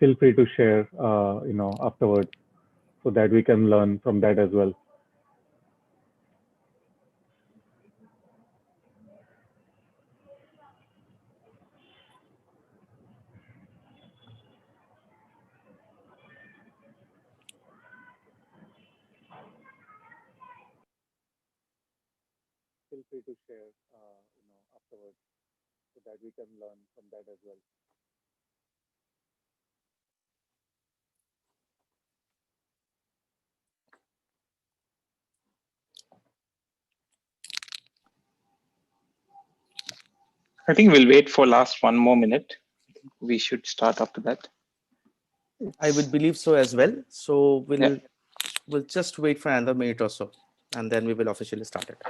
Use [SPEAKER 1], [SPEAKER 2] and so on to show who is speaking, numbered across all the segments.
[SPEAKER 1] feel free to share, afterwards, so that we can learn from that as well. Feel free to share, afterwards, so that we can learn from that as well.
[SPEAKER 2] I think we'll wait for last one more minute. We should start after that.
[SPEAKER 3] I would believe so as well. So
[SPEAKER 2] Yeah.
[SPEAKER 3] we'll just wait for another minute or so, and then we will officially start it.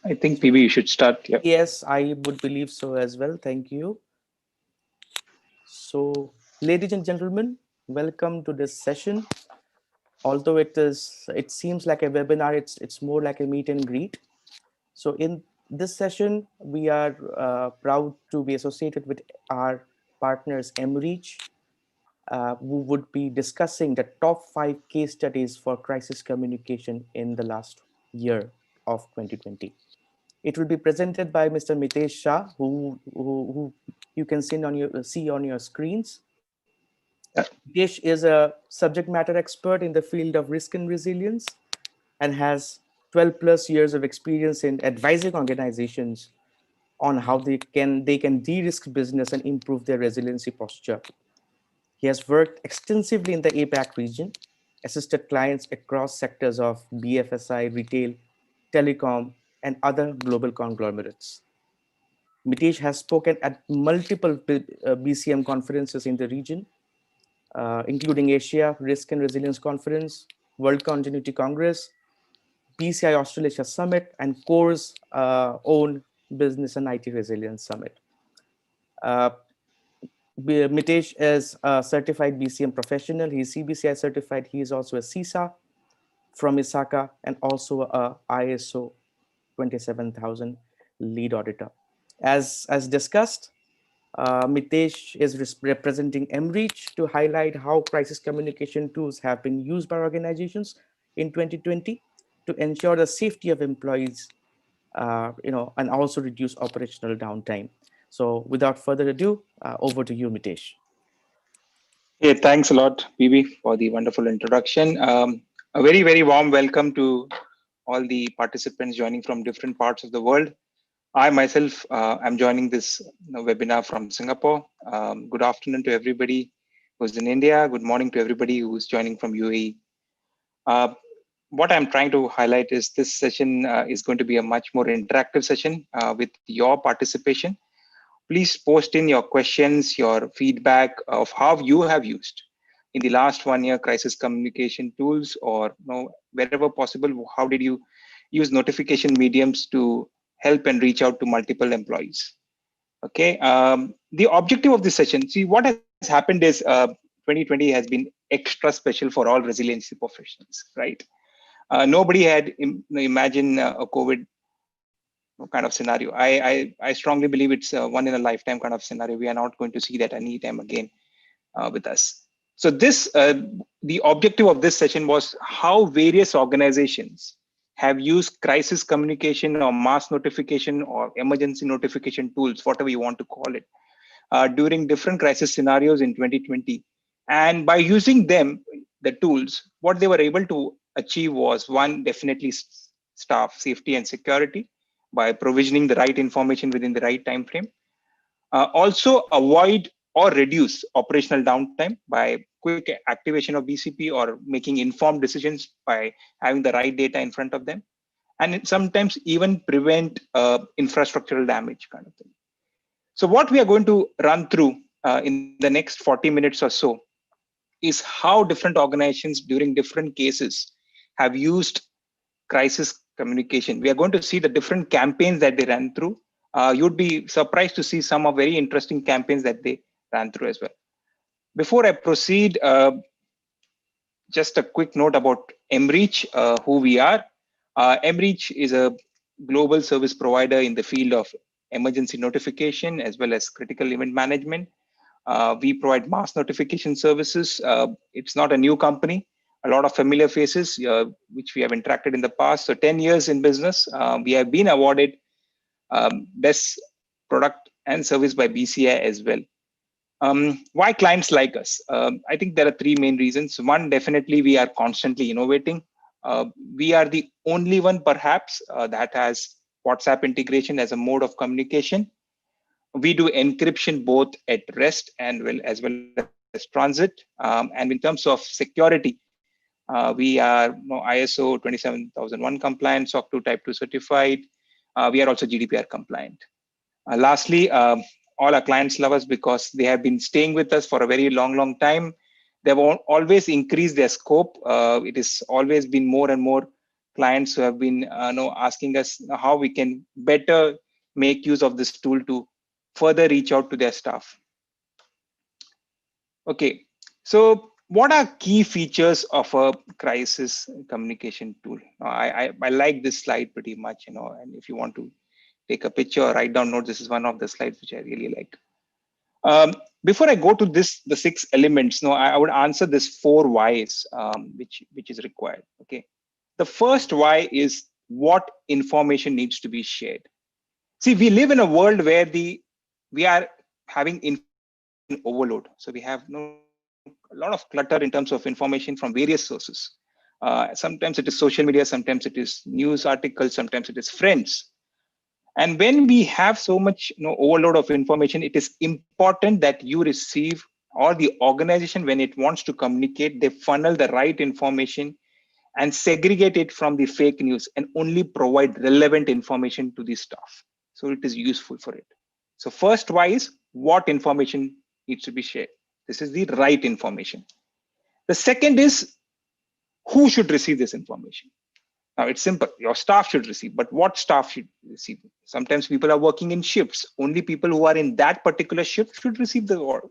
[SPEAKER 2] I think maybe you should start. Yeah.
[SPEAKER 3] Yes, I would believe so as well. Thank you. So, ladies and gentlemen, welcome to this session. Although it seems like a webinar, it's more like a meet and greet. So, in this session, we are proud to be associated with our partners, MReach, who would be discussing the top 5 case studies for crisis communication in the last year of 2020. It will be presented by Mr. Mitesh Shah, who you can see on your screens. Mitesh is a subject matter expert in the field of risk and resilience and has 12 plus years of experience in advising organizations on how they can de-risk business and improve their resiliency posture. He has worked extensively in the APAC region, assisted clients across sectors of BFSI, retail, telecom, and other global conglomerates. Mitesh has spoken at multiple BCM conferences in the region, including Asia Risk and Resilience Conference, World Continuity Congress, BCI Australasia Summit, and CORE's own Business and IT Resilience Summit. Uh, Mitesh is a certified BCM professional. He's CBCI certified. He is also a CISA from Isaka and also a ISO 27000 lead auditor. As discussed, Mitesh is representing MReach to highlight how crisis communication tools have been used by organizations in 2020 to ensure the safety of employees, and also reduce operational downtime. So without further ado, over to you, Mitesh.
[SPEAKER 2] Hey, thanks a lot, Bibi, for the wonderful introduction. A very, very warm welcome to all the participants joining from different parts of the world. I myself am joining this webinar from Singapore. Good afternoon to everybody who's in India. Good morning to everybody who's joining from UAE. What I'm trying to highlight is this session is going to be a much more interactive session with your participation. Please post in your questions, your feedback of how you have used in the last 1 year crisis communication tools, or wherever possible, how did you use notification mediums to help and reach out to multiple employees. Okay, the objective of this session, see what has happened is 2020 has been extra special for all resiliency professionals, right? Nobody had imagined a COVID kind of scenario. I strongly believe it's a one in a lifetime kind of scenario. We are not going to see that anytime again with us. So the objective of this session was how various organizations have used crisis communication or mass notification or emergency notification tools, whatever you want to call it, during different crisis scenarios in 2020. And by using them, the tools, what they were able to achieve was one, definitely staff safety and security by provisioning the right information within the right time frame. Also avoid or reduce operational downtime by quick activation of BCP or making informed decisions by having the right data in front of them. And sometimes even prevent infrastructural damage kind of thing. So what we are going to run through in the next 40 minutes or so is how different organizations during different cases have used crisis communication. We are going to see the different campaigns that they ran through. You'd be surprised to see some of very interesting campaigns that they ran through as well. Before I proceed, just a quick note about MReach, who we are. MReach is a global service provider in the field of emergency notification as well as critical event management. We provide mass notification services. It's not a new company. A lot of familiar faces, which we have interacted in the past. So 10 years in business, we have been awarded best product and service by BCI as well. Why clients like us? I think there are three main reasons. One, definitely we are constantly innovating. We are the only one perhaps that has WhatsApp integration as a mode of communication. We do encryption both at rest and as well as transit. And in terms of security, we are ISO 27001 compliant, SOC 2 Type 2 certified. We are also GDPR compliant. Lastly, all our clients love us because they have been staying with us for a very long time. They've always increased their scope. It has always been more and more clients who have been asking us how we can better make use of this tool to further reach out to their staff. Okay, so what are key features of a crisis communication tool? I like this slide pretty much, and if you want to take a picture or write down notes, this is one of the slides which I really like. Before I go to the 6 elements, I would answer this 4 whys, which is required. Okay, the first why is what information needs to be shared. See, we live in a world where we are having information overload. So we have a lot of clutter in terms of information from various sources. Sometimes it is social media, sometimes it is news articles, sometimes it is friends. And when we have so much overload of information, it is important that you receive, or the organization, when it wants to communicate, they funnel the right information and segregate it from the fake news and only provide relevant information to the staff. So it is useful for it. So first why is what information needs to be shared. This is the right information. The second is who should receive this information. Now it's simple, your staff should receive, but what staff should receive? Sometimes people are working in shifts. Only people who are in that particular shift should receive the order.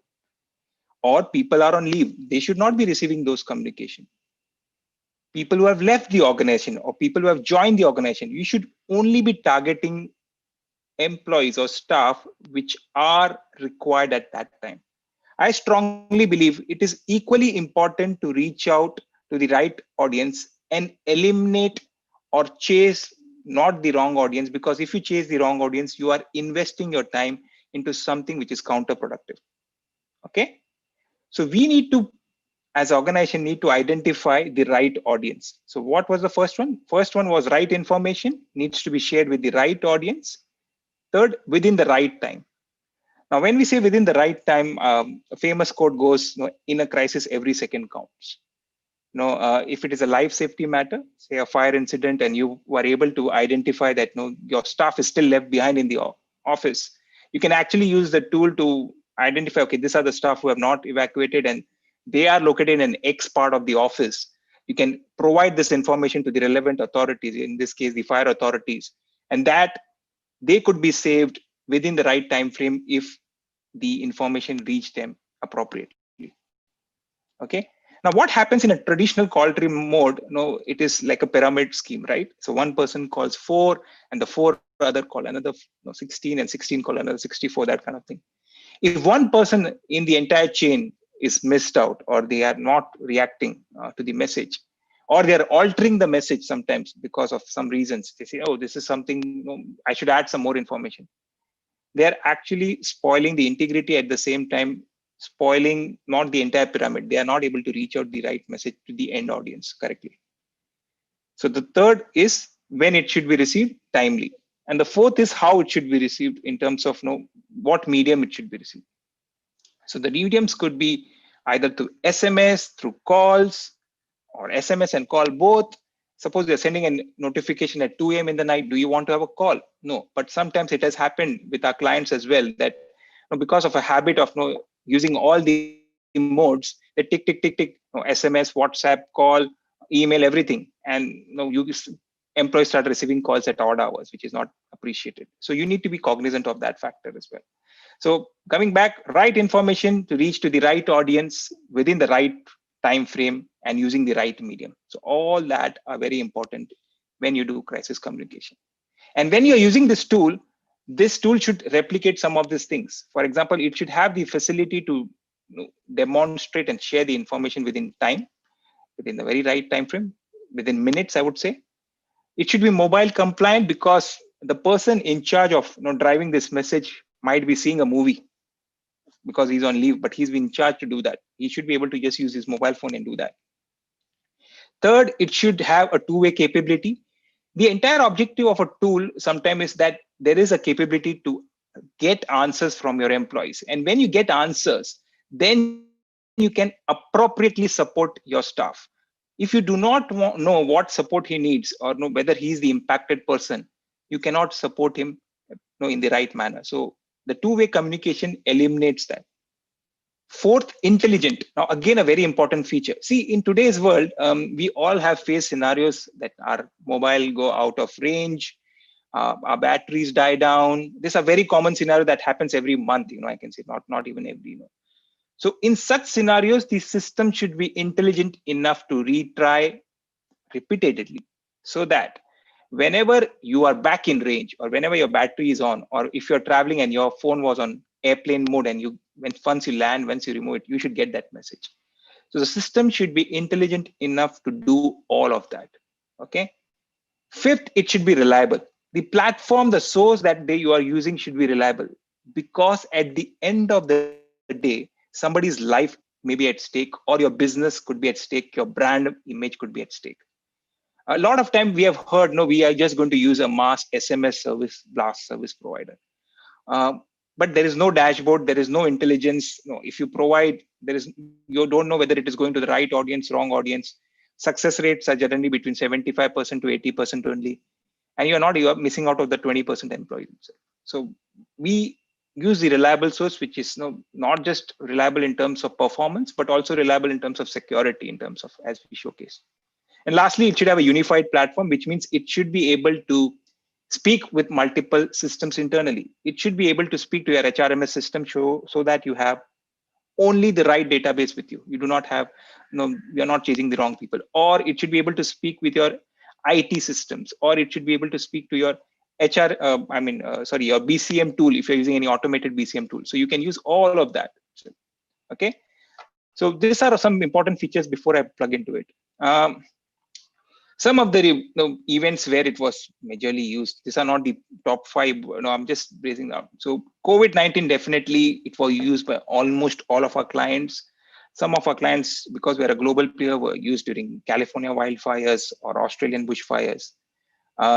[SPEAKER 2] Or people are on leave, they should not be receiving those communication. People who have left the organization or people who have joined the organization, you should only be targeting employees or staff which are required at that time. I strongly believe it is equally important to reach out to the right audience and eliminate or chase not the wrong audience, because if you chase the wrong audience, you are investing your time into something which is counterproductive. Okay, so we need to, as organization, need to identify the right audience. So what was the first one? First one was right information needs to be shared with the right audience. Third, within the right time. Now, when we say within the right time, a famous quote goes, in a crisis, every second counts. If it is a life safety matter, say a fire incident, and you were able to identify that your staff is still left behind in the office, you can actually use the tool to identify, okay, these are the staff who have not evacuated and they are located in an X part of the office. You can provide this information to the relevant authorities, in this case, the fire authorities, and that they could be saved within the right time frame if the information reached them appropriately. Okay. Now, what happens in a traditional call tree mode? It is like a pyramid scheme, right? So one person calls 4, and the 4 other call another 16, and 16 call another 64, that kind of thing. If one person in the entire chain is missed out, or they are not reacting to the message, or they are altering the message sometimes because of some reasons, they say, oh, this is something, I should add some more information. They are actually spoiling the integrity, at the same time spoiling not the entire pyramid. They are not able to reach out the right message to the end audience correctly. So the third is when it should be received timely. And the fourth is how it should be received in terms of what medium it should be received. So the mediums could be either through SMS, through calls, or SMS and call both. Suppose you're sending a notification at 2 a.m. in the night. Do you want to have a call? No. But sometimes it has happened with our clients as well that because of a habit of using all the modes, they tick, tick, tick, tick, SMS, WhatsApp, call, email, everything. And employees start receiving calls at odd hours, which is not appreciated. So you need to be cognizant of that factor as well. So coming back, right information to reach to the right audience within the right time frame and using the right medium. So all that are very important when you do crisis communication. And when you're using this tool should replicate some of these things. For example, it should have the facility to demonstrate and share the information within time, within the very right time frame, within minutes, I would say. It should be mobile compliant because the person in charge of driving this message might be seeing a movie because he's on leave, but he's been charged to do that. He should be able to just use his mobile phone and do that. Third, it should have a two-way capability. The entire objective of a tool sometimes is that there is a capability to get answers from your employees. And when you get answers, then you can appropriately support your staff. If you do not know what support he needs or know whether he is the impacted person, you cannot support him in the right manner. So the two-way communication eliminates that. Fourth, intelligent. Now, again, a very important feature. See, in today's world, we all have faced scenarios that our mobile go out of range, our batteries die down. This is a very common scenario that happens every month. I can say not even every. So in such scenarios, the system should be intelligent enough to retry repeatedly, so that whenever you are back in range or whenever your battery is on, or if you're traveling and your phone was on airplane mode and once you land, once you remove it, you should get that message. So the system should be intelligent enough to do all of that. Okay. Fifth, it should be reliable. The platform, the source that you are using should be reliable, because at the end of the day, somebody's life may be at stake, or your business could be at stake, your brand image could be at stake. A lot of time we have heard, no, we are just going to use a mass SMS service, blast service provider. But there is no dashboard, there is no intelligence. If you provide, you don't know whether it is going to the right audience, wrong audience. Success rates are generally between 75% to 80% only. And you are missing out of the 20% employees. So we use the reliable source, which is not just reliable in terms of performance, but also reliable in terms of security, in terms of, as we showcased. And lastly, it should have a unified platform, which means it should be able to speak with multiple systems internally. It should be able to speak to your HRMS system so that you have only the right database with you. You do not have, you're not chasing the wrong people. Or it should be able to speak with your IT systems, or it should be able to speak to your your BCM tool if you're using any automated BCM tool. So you can use all of that. Okay. So these are some important features before I plug into it. Some of the events where it was majorly used, these are not the top 5. I'm just raising up. So COVID-19, definitely it was used by almost all of our clients. Some of our clients, because we're a global player, were used during California wildfires or Australian bushfires.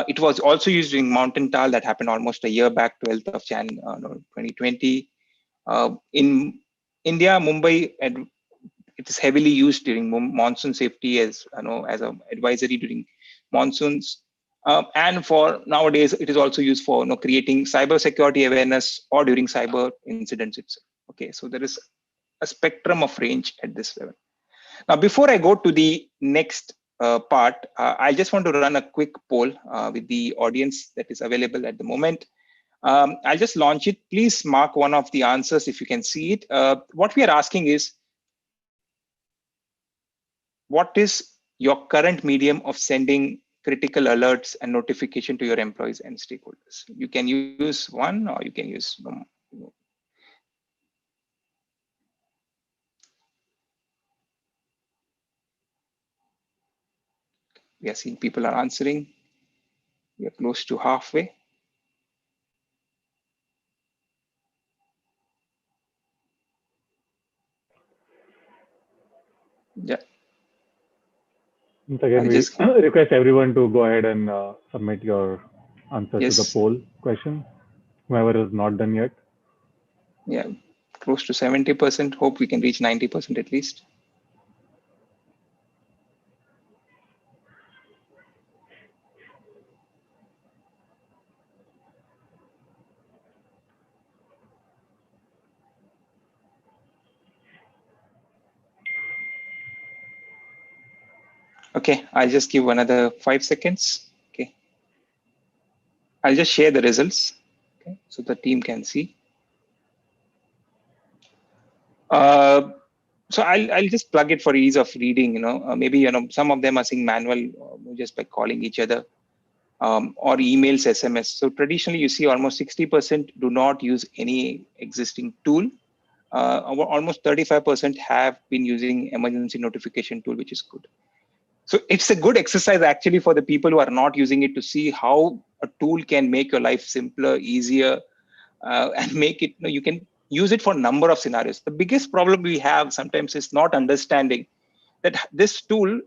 [SPEAKER 2] It was also used during Mountain Tal that happened almost a year back, 12th of Jan 2020. In India, Mumbai, and it is heavily used during monsoon safety as an advisory during monsoons. And for nowadays, it is also used for creating cyber security awareness or during cyber incidents itself. Okay, so there is a spectrum of range at this level. Now, before I go to the next part, I just want to run a quick poll with the audience that is available at the moment. I'll just launch it. Please mark one of the answers if you can see it. What we are asking is, what is your current medium of sending critical alerts and notification to your employees and stakeholders? You can use one, or you can use we are seeing people are answering. We are close to halfway.
[SPEAKER 1] Once again,
[SPEAKER 2] I'll
[SPEAKER 1] we
[SPEAKER 2] just,
[SPEAKER 1] request everyone to go ahead and submit your answers to the
[SPEAKER 2] yes,
[SPEAKER 1] poll question. Whoever is not done yet.
[SPEAKER 2] yeah, close to 70%. Hope we can reach 90% at least. Okay, I'll just give another 5 seconds. Okay, I'll just share the results. Okay, so the team can see. Uh, so I'll just plug it for ease of reading. Maybe some of them are seeing manual just by calling each other, or emails, SMS. So traditionally, you see almost 60% do not use any existing tool. Almost 35% have been using emergency notification tool, which is good. So it's a good exercise actually for the people who are not using it to see how a tool can make your life simpler, easier, and make it, you can use it for a number of scenarios. The biggest problem we have sometimes is not understanding that this tool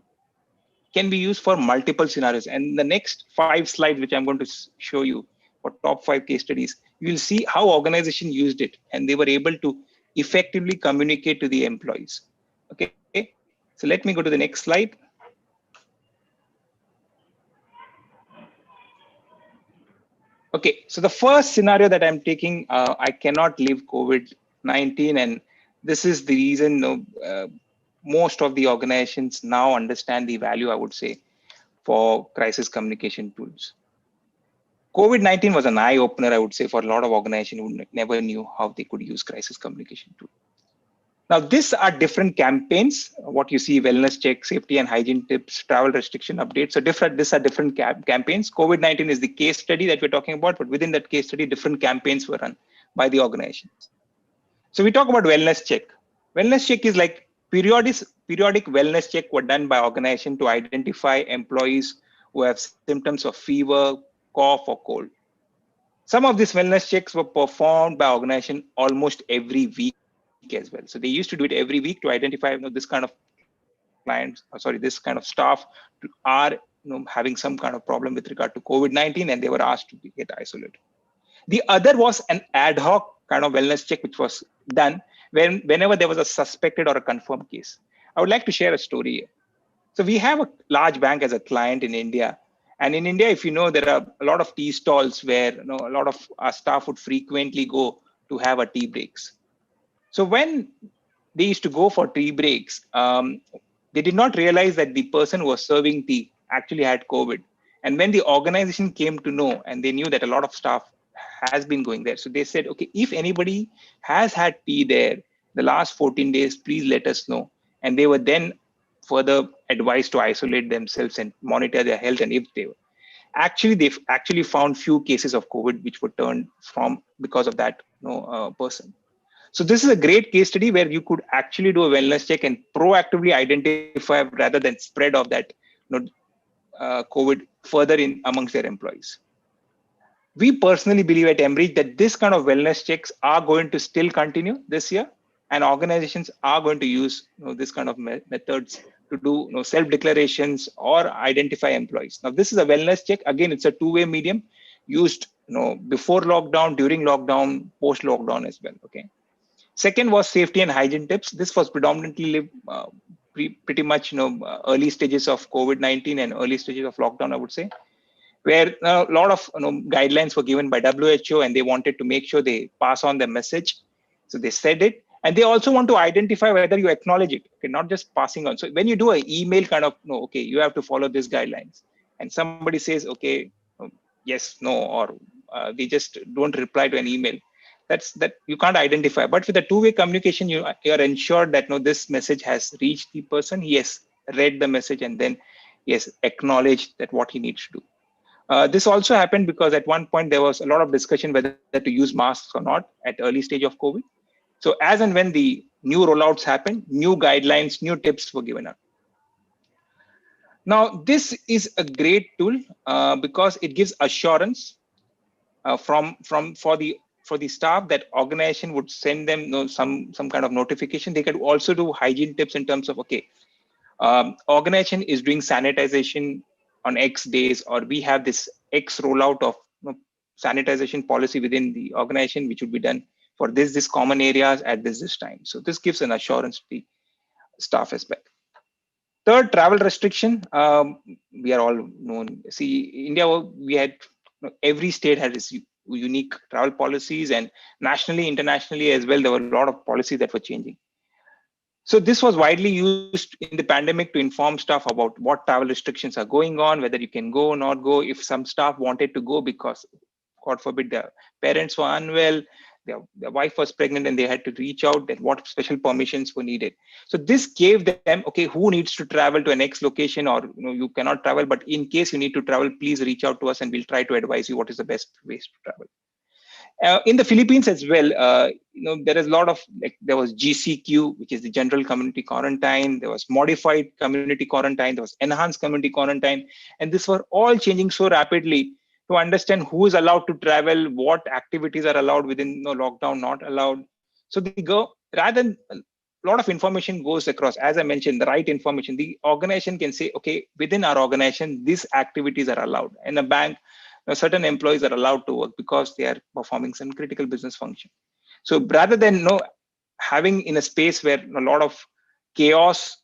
[SPEAKER 2] can be used for multiple scenarios. And the next 5 slides, which I'm going to show you for top 5 case studies, you will see how organization used it and they were able to effectively communicate to the employees. Okay, so let me go to the next slide. Okay, so the first scenario that I'm taking, I cannot leave COVID-19, and this is the reason most of the organizations now understand the value, I would say, for crisis communication tools. COVID-19 was an eye opener, I would say, for a lot of organizations who never knew how they could use crisis communication tools. Now, these are different campaigns. What you see, wellness check, safety and hygiene tips, travel restriction updates. So these are different campaigns. COVID-19 is the case study that we're talking about, but within that case study, different campaigns were run by the organizations. So we talk about wellness check. Wellness check is like periodic wellness check were done by organization to identify employees who have symptoms of fever, cough, or cold. Some of these wellness checks were performed by organization almost every week as well. So they used to do it every week to identify this kind of clients, this kind of staff are having some kind of problem with regard to COVID-19, and they were asked to get isolated. The other was an ad hoc kind of wellness check, which was done whenever there was a suspected or a confirmed case. I would like to share a story here. So we have a large bank as a client in India. And in India, if you know, there are a lot of tea stalls where a lot of our staff would frequently go to have a tea breaks. So when they used to go for tea breaks, they did not realize that the person who was serving tea actually had COVID. And when the organization came to know, and they knew that a lot of staff has been going there, so they said, okay, if anybody has had tea there the last 14 days, please let us know. And they were then further advised to isolate themselves and monitor their health. And if they were they've actually found few cases of COVID which were turned from because of that person. So this is a great case study where you could actually do a wellness check and proactively identify rather than spread of that COVID further in amongst their employees. We personally believe at Enbridge that this kind of wellness checks are going to still continue this year, and organizations are going to use this kind of methods to do self-declarations or identify employees. Now, this is a wellness check. Again, it's a two-way medium used before lockdown, during lockdown, post-lockdown as well. Okay. Second was safety and hygiene tips. This was predominantly pretty much early stages of COVID-19 and early stages of lockdown, I would say, where a lot of guidelines were given by WHO, and they wanted to make sure they pass on the message. So they said it, and they also want to identify whether you acknowledge it, okay, not just passing on. So when you do an email kind of, no, okay, you have to follow these guidelines, and somebody says, okay, yes, no, or they just don't reply to an email. That you can't identify. But with a two-way communication, you are ensured that this message has reached the person. He has read the message, and then he has acknowledged that what he needs to do. This also happened because at one point there was a lot of discussion whether to use masks or not at early stage of COVID. So as and when the new rollouts happened, new guidelines, new tips were given out. Now, this is a great tool because it gives assurance for the staff that organization would send them some kind of notification. They could also do hygiene tips in terms of, okay, organization is doing sanitization on X days, or we have this X rollout of sanitization policy within the organization, which would be done for this common areas at this time. So this gives an assurance to the staff as well. Third, travel restriction. We are all known. See, India, we had every state had its unique travel policies, and nationally, internationally as well, there were a lot of policies that were changing. So this was widely used in the pandemic to inform staff about what travel restrictions are going on, whether you can go or not go. If some staff wanted to go because, God forbid, their parents were unwell, their wife was pregnant, and they had to reach out, then what special permissions were needed. So this gave them, okay, who needs to travel to a next location, or you cannot travel, but in case you need to travel, please reach out to us and we'll try to advise you what is the best ways to travel. In the Philippines as well, there is a lot of, like, there was GCQ, which is the general community quarantine. There was modified community quarantine. There was enhanced community quarantine. And these were all changing so rapidly to understand who is allowed to travel, what activities are allowed within lockdown, not allowed. So rather than a lot of information goes across, as I mentioned, the right information, the organization can say, okay, within our organization, these activities are allowed. In a bank, certain employees are allowed to work because they are performing some critical business function. So rather than having in a space where a lot of chaos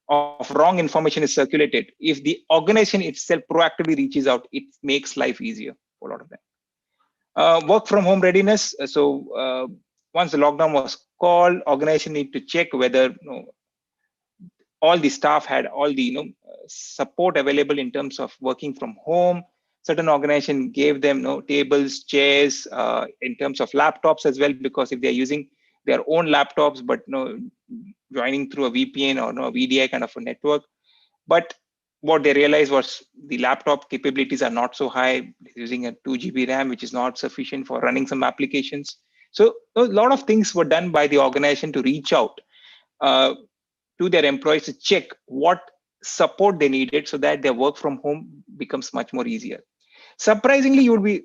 [SPEAKER 2] of wrong information is circulated, if the organization itself proactively reaches out, it makes life easier for a lot of them. Work from home readiness. So once the lockdown was called, organization need to check whether all the staff had all the support available in terms of working from home. Certain organization gave them tables, chairs, in terms of laptops as well, because if they're using their own laptops, but joining through a VPN or a VDI kind of a network. But what they realized was the laptop capabilities are not so high, using a 2 GB RAM, which is not sufficient for running some applications. So a lot of things were done by the organization to reach out to their employees to check what support they needed so that their work from home becomes much more easier. Surprisingly, you would be,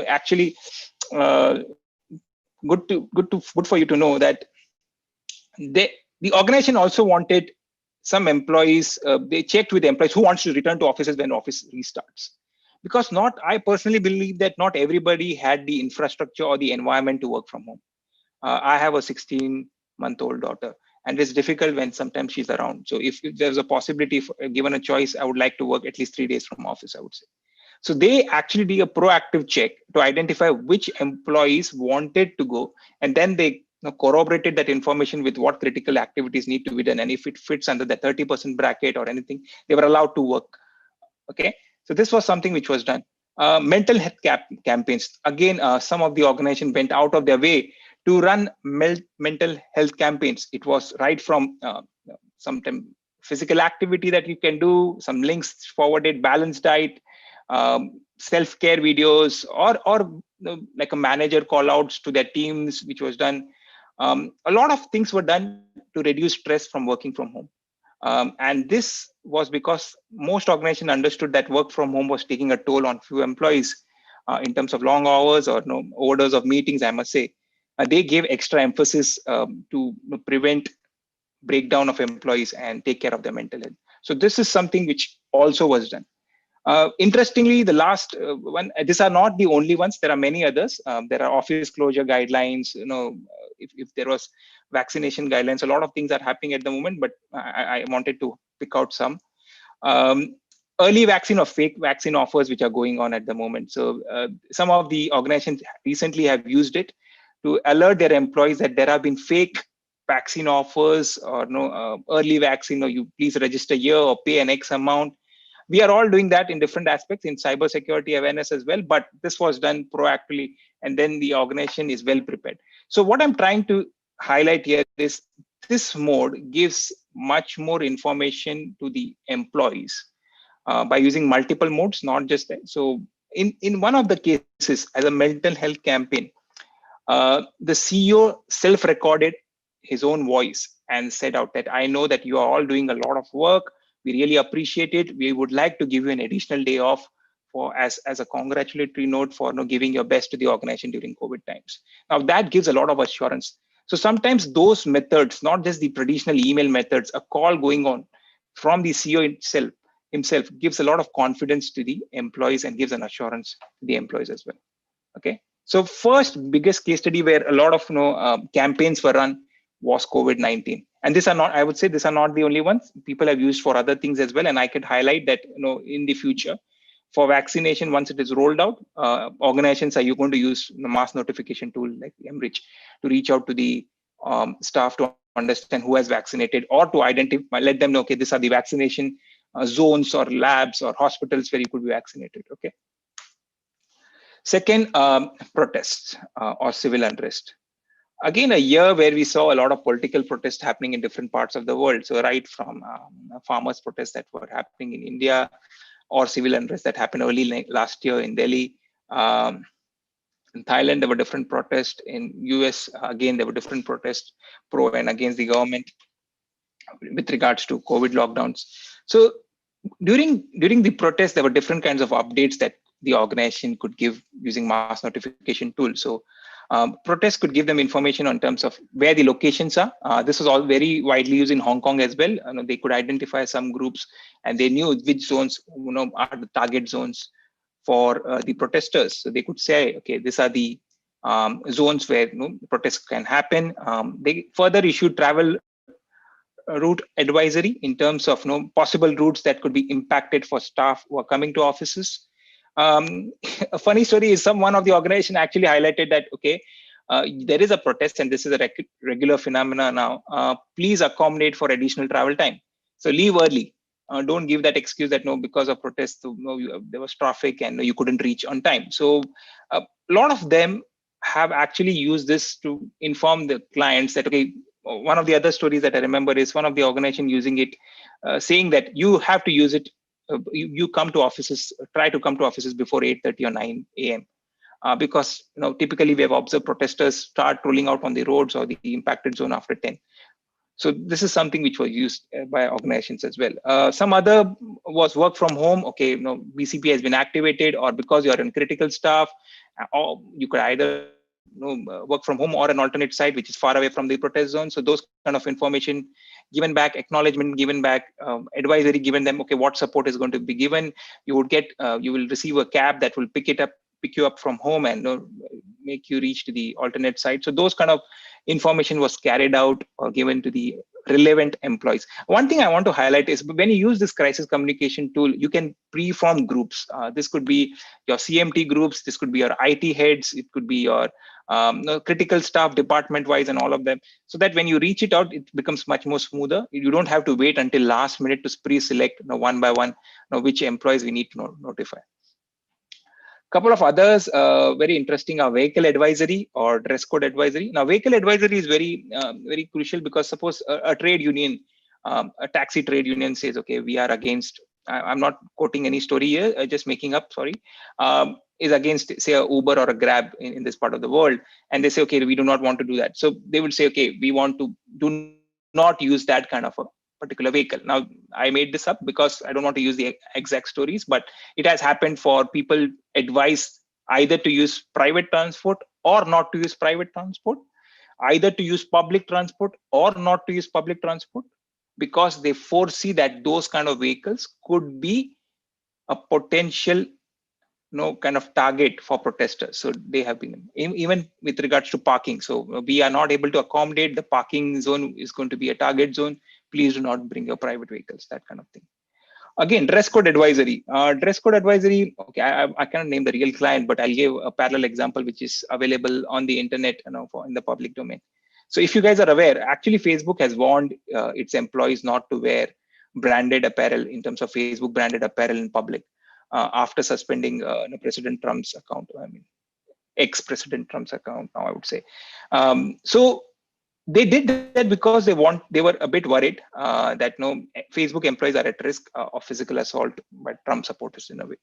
[SPEAKER 2] actually good for you to know that the organization also wanted some employees. They checked with the employees who wants to return to offices when office restarts, because I personally believe that not everybody had the infrastructure or the environment to work from home. I have a 16-month-old daughter, and it's difficult when sometimes she's around. So if there's a possibility, given a choice, I would like to work at least 3 days from office, I would say. So they actually did a proactive check to identify which employees wanted to go, and then they corroborated that information with what critical activities need to be done. And if it fits under the 30% bracket or anything, they were allowed to work. Okay, so this was something which was done. Mental health campaigns. Again, some of the organization went out of their way to run mental health campaigns. It was right from sometimes physical activity that you can do, some links forwarded, balanced diet, self-care videos, or like a manager call outs to their teams, which was done. A lot of things were done to reduce stress from working from home. And this was because most organizations understood that work from home was taking a toll on few employees in terms of long hours or orders of meetings, I must say. They gave extra emphasis to prevent breakdown of employees and take care of their mental health. So this is something which also was done. Interestingly, the last one, these are not the only ones. There are many others. There are office closure guidelines. If there was vaccination guidelines, a lot of things are happening at the moment, but I wanted to pick out some. Early vaccine or fake vaccine offers which are going on at the moment. So some of the organizations recently have used it to alert their employees that there have been fake vaccine offers or early vaccine, or you please register here or pay an X amount. We are all doing that in different aspects in cybersecurity awareness as well, but this was done proactively, and then the organization is well prepared. So what I'm trying to highlight here is this mode gives much more information to the employees by using multiple modes, not just that. So in one of the cases, as a mental health campaign, the CEO self-recorded his own voice and said out that, I know that you are all doing a lot of work. We really appreciate it. We would like to give you an additional day off as a congratulatory note for giving your best to the organization during COVID times. Now that gives a lot of assurance. So sometimes those methods, not just the traditional email methods, a call going on from the CEO himself gives a lot of confidence to the employees and gives an assurance to the employees as well. Okay. So first biggest case study where a lot of campaigns were run was COVID-19. And these are not, I would say, these are not the only ones. People have used for other things as well. And I could highlight that in the future, for vaccination, once it is rolled out, organizations are you going to use the mass notification tool like Enrich to reach out to the staff to understand who has vaccinated, or to identify, let them know, okay, these are the vaccination zones or labs or hospitals where you could be vaccinated. Okay. Second, protests or civil unrest. Again, a year where we saw a lot of political protests happening in different parts of the world. So right from farmers' protests that were happening in India, or civil unrest that happened early last year in Delhi. In Thailand, there were different protests. In US, again, there were different protests pro and against the government with regards to COVID lockdowns. So during the protests, there were different kinds of updates that the organization could give using mass notification tools. So protests could give them information on terms of where the locations are. This was all very widely used in Hong Kong as well. They could identify some groups and they knew which zones are the target zones for the protesters. So they could say, okay, these are the zones where protests can happen. They further issued travel route advisory in terms of possible routes that could be impacted for staff who are coming to offices. A funny story is one of the organization actually highlighted that, okay, there is a protest and this is a regular phenomena now. Please accommodate for additional travel time. So leave early. Don't give that excuse that because of protests, there was traffic and you couldn't reach on time. So a lot of them have actually used this to inform the clients that, okay, one of the other stories that I remember is one of the organization using it, saying that you have to use it. You come to offices, try to come to offices before 8:30 or 9 a.m. Because typically we have observed protesters start rolling out on the roads or the impacted zone after 10. So this is something which was used by organizations as well. Some other was work from home. Okay, BCP has been activated, or because you are in critical staff, or you could either work from home or an alternate site which is far away from the protest zone. So those kind of information given back, acknowledgement given back, advisory given them. Okay, what support is going to be given? You would get, you will receive a cab that will pick you up from home and make you reach to the alternate site. So those kind of information was carried out or given to the relevant employees. One thing I want to highlight is when you use this crisis communication tool, you can pre-form groups. This could be your CMT groups, this could be your IT heads, it could be your critical staff department wise and all of them, so that when you reach it out, it becomes much more smoother. You don't have to wait until last minute to pre-select one by one which employees we need to notify. Couple of others very interesting are vehicle advisory or dress code advisory. Now vehicle advisory is very very crucial, because suppose a trade union, a taxi trade union says, okay, we are against, I'm not quoting any story here, just making up, sorry, is against, say, a Uber or a Grab in this part of the world, and they say, okay, we do not want to do that. So they would say, okay, we want to do not use that kind of a particular vehicle. Now I made this up because I don't want to use the exact stories, but it has happened for people advised either to use private transport or not to use private transport, either to use public transport or not to use public transport, because they foresee that those kind of vehicles could be a potential kind of target for protesters. So they have been, even with regards to parking. So we are not able to accommodate, the parking zone is going to be a target zone. Please do not bring your private vehicles, that kind of thing. Again, dress code advisory. Dress code advisory, okay, I cannot name the real client, but I'll give a parallel example which is available on the internet, in the public domain. So if you guys are aware, actually Facebook has warned its employees not to wear branded apparel, in terms of Facebook branded apparel in public, after suspending President Trump's account. I mean, ex-President Trump's account now, I would say. So they did that because they were a bit worried that Facebook employees are at risk of physical assault by Trump supporters in a way.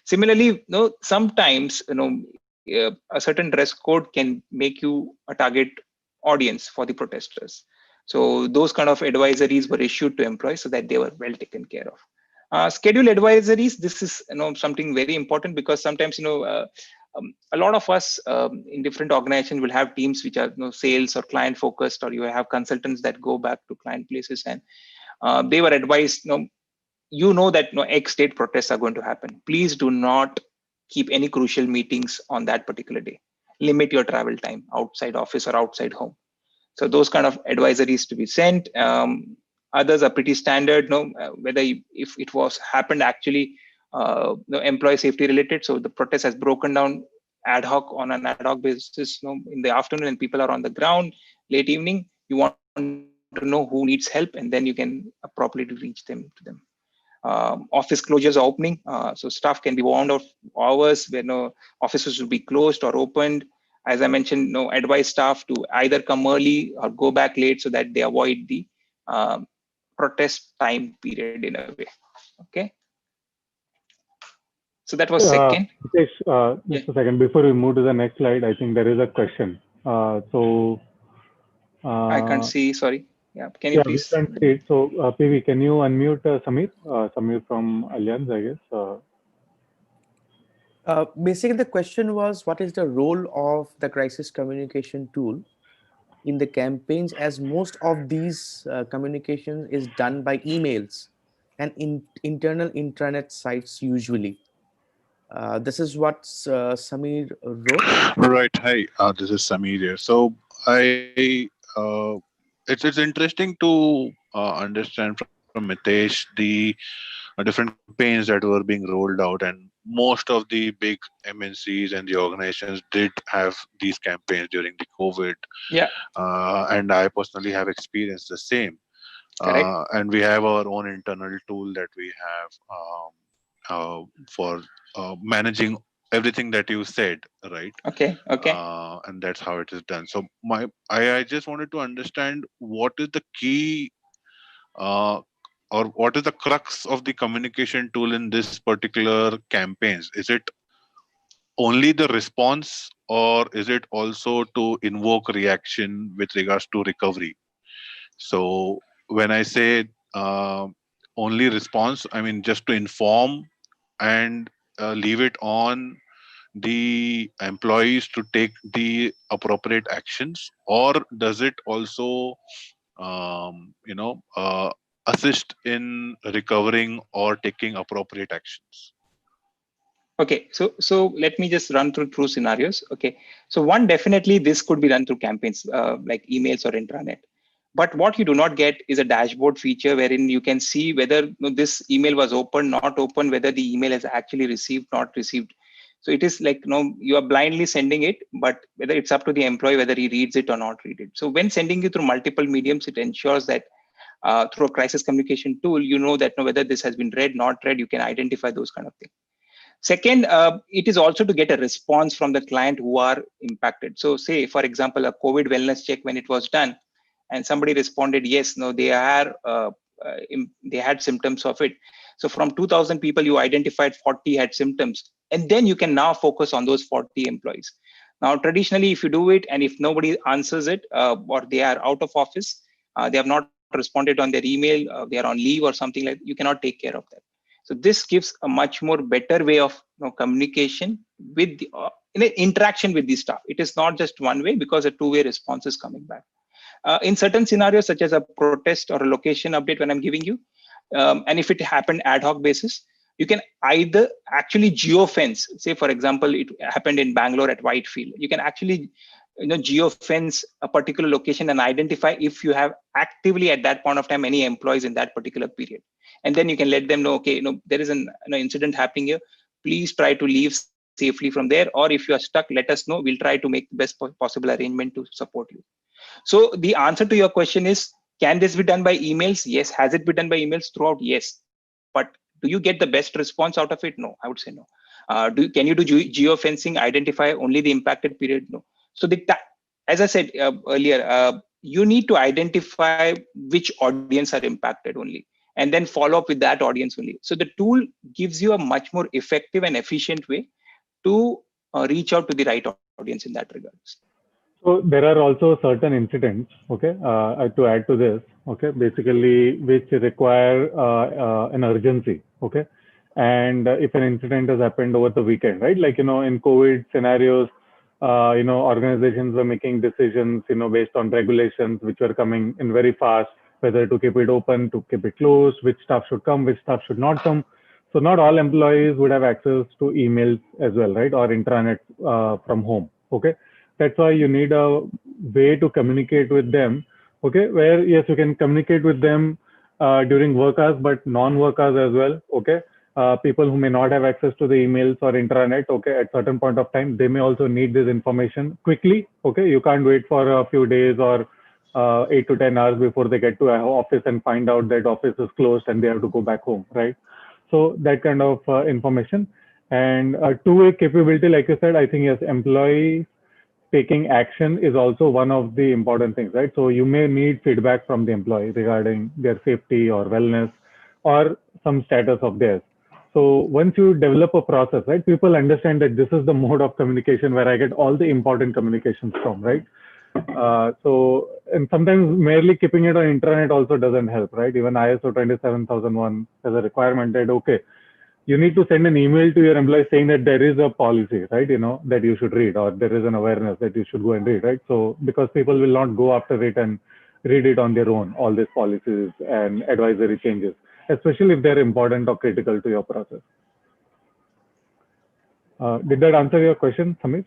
[SPEAKER 2] Similarly, sometimes a certain dress code can make you a target audience for the protesters. So those kind of advisories were issued to employees so that they were well taken care of. Schedule advisories. This is something very important, because sometimes a lot of us in different organizations will have teams which are sales or client focused, or you have consultants that go back to client places, and they were advised, that X date protests are going to happen. Please do not keep any crucial meetings on that particular day. Limit your travel time outside office or outside home. So those kind of advisories to be sent. Others are pretty standard. Whether if it was happened actually, employee safety related. So the protest has broken down ad hoc on an ad hoc basis. In the afternoon, and people are on the ground late evening. You want to know who needs help, and then you can appropriately reach them to them. Office closures are opening, so staff can be warned of hours where offices will be closed or opened. As I mentioned, advise staff to either come early or go back late so that they avoid the protest time period in a way. Okay. So that was second.
[SPEAKER 1] Hitesh,
[SPEAKER 2] Yeah.
[SPEAKER 1] just a second. Before we move to the next slide, I think there is a question.
[SPEAKER 2] I can't see. Sorry. Yeah. Can you
[SPEAKER 1] Yeah, we
[SPEAKER 2] please?
[SPEAKER 1] can see it. So, PV, can you unmute Samir? Samir from Allianz, I guess.
[SPEAKER 3] Basically, the question was, what is the role of the crisis communication tool in the campaigns, as most of these communication is done by emails and internal intranet sites usually. This is what Samir wrote.
[SPEAKER 4] Right. Hi, this is Samir here. So it's interesting to understand from Mitesh the different campaigns that were being rolled out, and most of the big MNCs and the organizations did have these campaigns during the COVID.
[SPEAKER 2] Yeah.
[SPEAKER 4] And I personally have experienced the same.
[SPEAKER 2] Correct.
[SPEAKER 4] And we have our own internal tool that we have for managing everything that you said, right?
[SPEAKER 2] Okay. Okay.
[SPEAKER 4] And that's how it is done. So I just wanted to understand what is the key uh, or what is the crux of the communication tool in this particular campaigns? Is it only the response, or is it also to invoke reaction with regards to recovery? So when I say uh, only response, I mean just to inform and leave it on the employees to take the appropriate actions, or does it also assist in recovering or taking appropriate actions?
[SPEAKER 2] Okay, so let me just run through scenarios. Okay, so one, definitely this could be done through campaigns like emails or intranet. But what you do not get is a dashboard feature wherein you can see whether this email was open, not open, whether the email has actually received, not received. So it is like you are blindly sending it, but whether it's up to the employee whether he reads it or not read it. So when sending it through multiple mediums, it ensures that through a crisis communication tool, that whether this has been read, not read, you can identify those kind of things. Second, it is also to get a response from the client who are impacted. So say, for example, a COVID wellness check, when it was done and somebody responded, yes, no, they had symptoms of it. So from 2000 people, you identified 40 had symptoms. And then you can now focus on those 40 employees. Now, traditionally, if you do it and if nobody answers it or they are out of office, they have not responded on their email, they are on leave or something like that, you cannot take care of that. So this gives a much more better way of communication with the interaction with the staff. It is not just one way, because a two-way response is coming back. In certain scenarios, such as a protest or a location update when I'm giving you, and if it happened ad hoc basis, you can either actually geofence. Say, for example, it happened in Bangalore at Whitefield. You can actually geofence a particular location and identify if you have actively at that point of time any employees in that particular period. And then you can let them know, okay, there is an incident happening here. Please try to leave safely from there. Or if you are stuck, let us know. We'll try to make the best possible arrangement to support you. So the answer to your question is, can this be done by emails? Yes. Has it been done by emails throughout? Yes. But do you get the best response out of it? No, I would say no. Can you do geofencing, identify only the impacted period? No. So as I said earlier, you need to identify which audience are impacted only, and then follow up with that audience only. So the tool gives you a much more effective and efficient way to reach out to the right audience in that regards.
[SPEAKER 1] So there are also certain incidents, okay, to add to this, okay, basically which require an urgency, okay, and if an incident has happened over the weekend, right? Like, in COVID scenarios, organizations were making decisions, based on regulations which were coming in very fast, whether to keep it open, to keep it closed, which staff should come, which staff should not come. So not all employees would have access to emails as well, right? Or intranet from home. Okay. That's why you need a way to communicate with them. Okay. Where, yes, you can communicate with them during work hours, but non-work hours as well. Okay. People who may not have access to the emails or intranet, okay, at certain point of time, they may also need this information quickly. Okay. You can't wait for a few days or 8 to 10 hours before they get to an office and find out that office is closed and they have to go back home, right? So that kind of information. And two-way capability, like you said, I think yes, employee taking action is also one of the important things, right? So you may need feedback from the employee regarding their safety or wellness or some status of theirs. So once you develop a process, right, people understand that this is the mode of communication where I get all the important communications from, right? And sometimes merely keeping it on internet also doesn't help, right? Even ISO 27001 has a requirement that, okay, you need to send an email to your employees saying that there is a policy, right? That you should read, or there is an awareness that you should go and read, right? So because people will not go after it and read it on their own, all these policies and advisory changes, especially if they're important or critical to your process. Did that answer your question, Samir?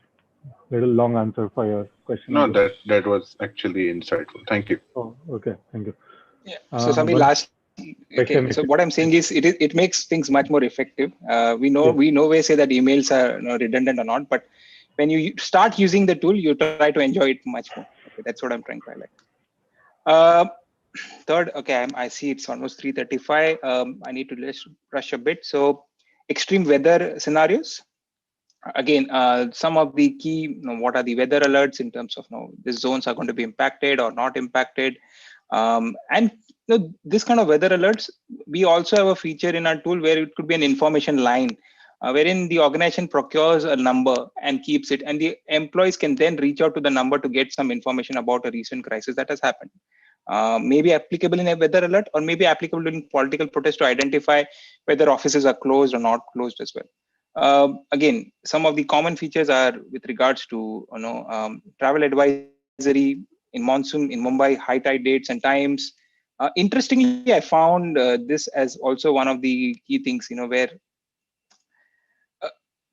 [SPEAKER 1] Little long answer for your question.
[SPEAKER 4] No, that was actually insightful. Thank you.
[SPEAKER 1] Oh, okay. Thank you.
[SPEAKER 2] Yeah. So Samir, last. Okay. So what I'm saying is, it makes things much more effective. We no way say that emails are redundant or not, but when you start using the tool, you try to enjoy it much more. Okay, that's what I'm trying to highlight. Third, okay, I see it's almost 3:35. I need to just rush a bit. So, extreme weather scenarios. Again, some of the key, what are the weather alerts in terms of, the zones are going to be impacted or not impacted, and this kind of weather alerts. We also have a feature in our tool where it could be an information line, wherein the organization procures a number and keeps it, and the employees can then reach out to the number to get some information about a recent crisis that has happened. Maybe applicable in a weather alert, or maybe applicable in political protest to identify whether offices are closed or not closed as well. Again, some of the common features are with regards to travel advisory in monsoon in Mumbai, high tide dates and times. Interestingly, I found this as also one of the key things, where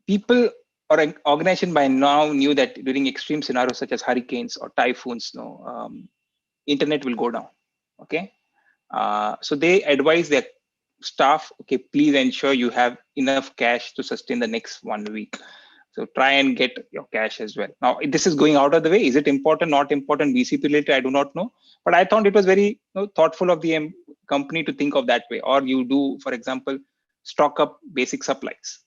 [SPEAKER 2] people or an organization by now knew that during extreme scenarios such as hurricanes or typhoons, internet will go down. Okay, so they advise their staff, okay, please ensure you have enough cash to sustain the next 1 week. So try and get your cash as well. Now, this is going out of the way. Is it important, not important, VCP related? I do not know. But I thought it was very thoughtful of the company to think of that way. Or you do, for example, stock up basic supplies.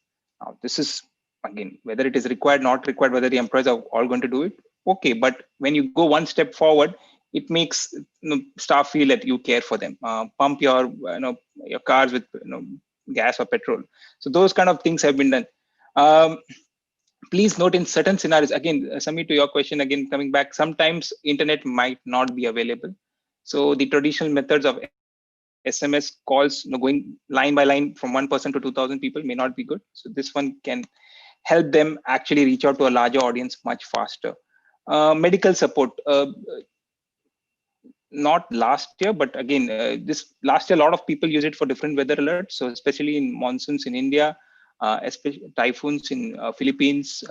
[SPEAKER 2] Now, this is, again, whether it is required, not required, whether the employees are all going to do it. Okay, but when you go one step forward, it makes staff feel that you care for them. Pump your cars with gas or petrol. So those kind of things have been done. Please note in certain scenarios, again, Samir, to your question, again, coming back, sometimes internet might not be available. So the traditional methods of SMS calls, going line by line from one person to 2,000 people may not be good. So this one can help them actually reach out to a larger audience much faster. Medical support. Not last year, but again, this last year, a lot of people use it for different weather alerts. So especially in monsoons in India, especially typhoons in Philippines,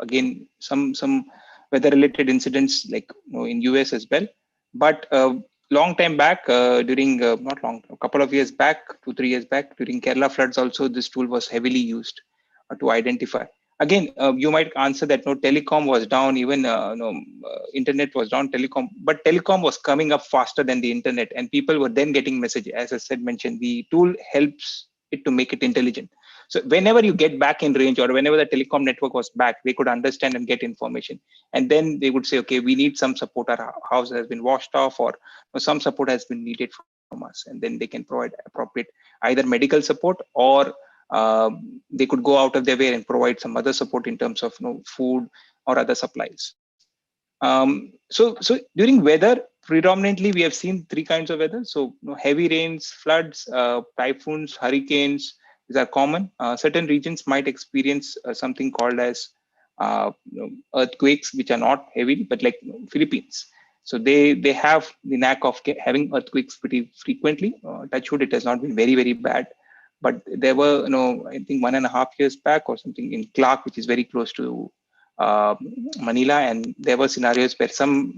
[SPEAKER 2] again, some weather-related incidents like in US as well. But long time back, during not long, a couple of years back, 2-3 years back, during Kerala floods, also this tool was heavily used to identify. Again, you might answer that telecom was down, even internet was down, but telecom was coming up faster than the internet, and people were then getting message. As I said, mentioned, the tool helps it to make it intelligent. So whenever you get back in range, or whenever the telecom network was back, they could understand and get information, and then they would say, okay, we need some support. Our house has been washed off, or some support has been needed from us, and then they can provide appropriate either medical support, or they could go out of their way and provide some other support in terms of food or other supplies. So during weather, predominantly we have seen three kinds of weather. So heavy rains, floods, typhoons, hurricanes, These are common. Certain regions might experience something called as earthquakes, which are not heavy, but like Philippines. So they have the knack of having earthquakes pretty frequently. Touch wood, it has not been very bad, but there were, I think 1.5 years back or something in Clark, which is very close to Manila, and there were scenarios where